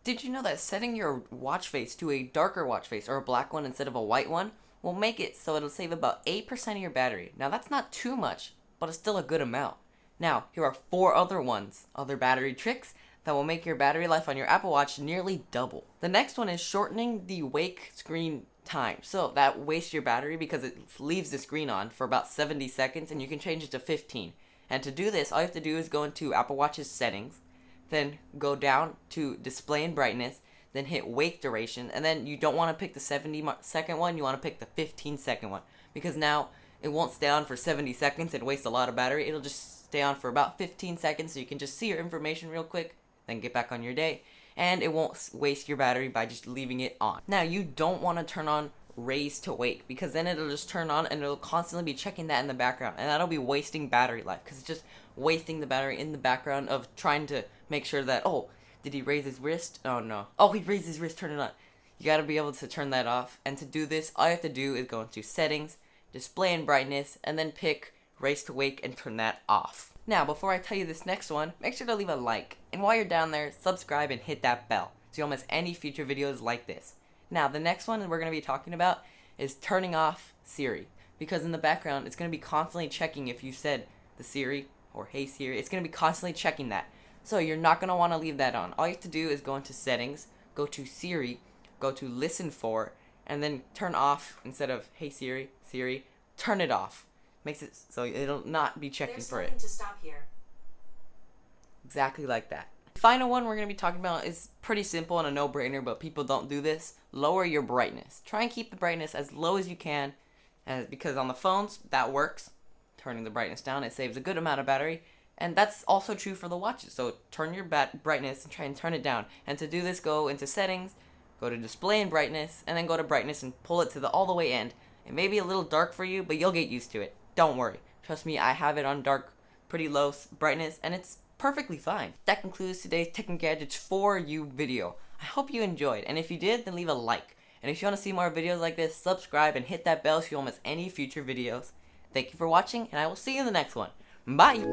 Did you know that setting your watch face to a darker watch face or a black one instead of a white one will make it so it'll save about 8% of your battery? Now that's not too much, but it's still a good amount. Now, here are 4 other battery tricks that will make your battery life on your Apple Watch nearly double. The next one is shortening the wake screen time. So that wastes your battery because it leaves the screen on for about 70 seconds and you can change it to 15. And to do this, all you have to do is go into Apple Watch's settings, then go down to display and brightness, then hit wake duration, and then you don't want to pick the 70-second one, you want to pick the 15-second one, because now it won't stay on for 70 seconds and waste a lot of battery. It'll just stay on for about 15 seconds so you can just see your information real quick, then get back on your day, and it won't waste your battery by just leaving it on. Now, you don't want to turn on raise to wake, because then it'll just turn on and it'll constantly be checking that in the background, and that'll be wasting battery life, because it's just wasting the battery in the background of trying to make sure that, oh, did he raise his wrist? Oh no. Oh, he raised his wrist, turn it on. You gotta be able to turn that off, and to do this, all you have to do is go into settings, display and brightness, and then pick raise to wake and turn that off. Now, before I tell you this next one, make sure to leave a like, and while you're down there, subscribe and hit that bell so you don't miss any future videos like this. Now, the next one we're going to be talking about is turning off Siri, because in the background, it's going to be constantly checking if you said the Siri or hey Siri. It's going to be constantly checking that. So you're not going to want to leave that on. All you have to do is go into settings, go to Siri, go to listen for, and then turn off instead of hey Siri, Siri, turn it off. Makes it so it'll not be checking for it. There's nothing to stop here. Exactly like that. The final one we're going to be talking about is pretty simple and a no-brainer, but people don't do this. Lower your brightness. Try and keep the brightness as low as you can, because on the phones, that works. Turning the brightness down, it saves a good amount of battery, and that's also true for the watches. So turn your brightness and try and turn it down. And to do this, go into settings, go to display and brightness, and then go to brightness and pull it to the all the way end. It may be a little dark for you, but you'll get used to it. Don't worry. Trust me, I have it on dark, pretty low brightness, and it's perfectly fine. That concludes today's Tech and Gadgets for You video. I hope you enjoyed, and if you did, then leave a like. And if you want to see more videos like this, subscribe and hit that bell so you won't miss any future videos. Thank you for watching, and I will see you in the next one. Bye!